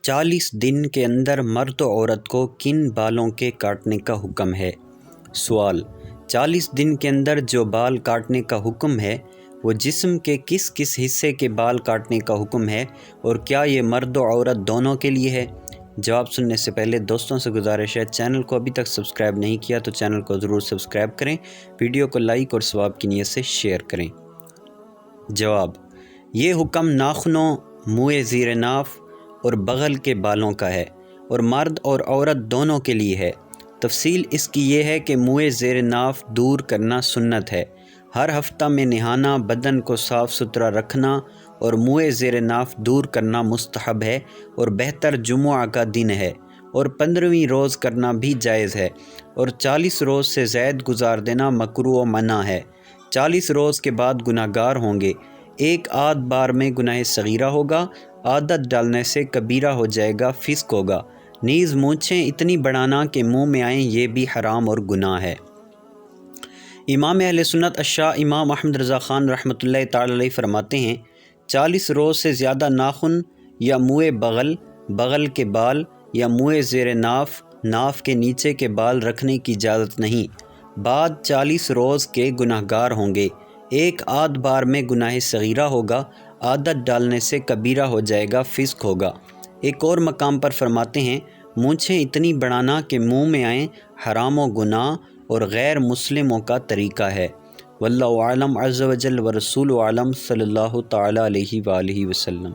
40 دن کے اندر مرد و عورت کو کن بالوں کے کاٹنے کا حکم ہے؟ سوال: 40 دن کے اندر جو بال کاٹنے کا حکم ہے وہ جسم کے کس کس حصے کے بال کاٹنے کا حکم ہے، اور کیا یہ مرد و عورت دونوں کے لیے ہے؟ جواب سننے سے پہلے دوستوں سے گزارش ہے، چینل کو ابھی تک سبسکرائب نہیں کیا تو چینل کو ضرور سبسکرائب کریں، ویڈیو کو لائک اور ثواب کی نیت سے شیئر کریں۔ جواب: یہ حکم ناخنوں، منہ زیر ناف اور بغل کے بالوں کا ہے، اور مرد اور عورت دونوں کے لیے ہے۔ تفصیل اس کی یہ ہے کہ منہ زیر ناف دور کرنا سنت ہے۔ ہر ہفتہ میں نہانا، بدن کو صاف ستھرا رکھنا اور منہ زیر ناف دور کرنا مستحب ہے، اور بہتر جمعہ کا دن ہے، اور 15ویں روز کرنا بھی جائز ہے، اور 40 روز سے زائد گزار دینا مکروہ و منع ہے۔ 40 روز کے بعد گناہ گار ہوں گے۔ ایک آدھ بار میں گناہ صغیرہ ہوگا، عادت ڈالنے سے کبیرہ ہو جائے گا، فسق ہوگا۔ نیز مونچھیں اتنی بڑھانا کہ منہ میں آئیں، یہ بھی حرام اور گناہ ہے۔ امام اہل سنت الشاہ امام احمد رضا خان رحمۃ اللہ تعالی علیہ فرماتے ہیں، 40 روز سے زیادہ ناخن یا منہ بغل، بغل کے بال یا منہ زیر ناف، ناف کے نیچے کے بال رکھنے کی اجازت نہیں۔ بعد 40 روز کے گناہ گار ہوں گے۔ ایک آدھ بار میں گناہ صغیرہ ہوگا، عادت ڈالنے سے کبیرہ ہو جائے گا، فسق ہوگا۔ ایک اور مقام پر فرماتے ہیں، مونچھیں اتنی بڑھانا کہ منہ میں آئیں، حرام و گناہ اور غیر مسلموں کا طریقہ ہے۔ واللہ اعلم عز وجل ورسولہ اعلم، صلی اللہ تعالی علیہ وآلہ وسلم۔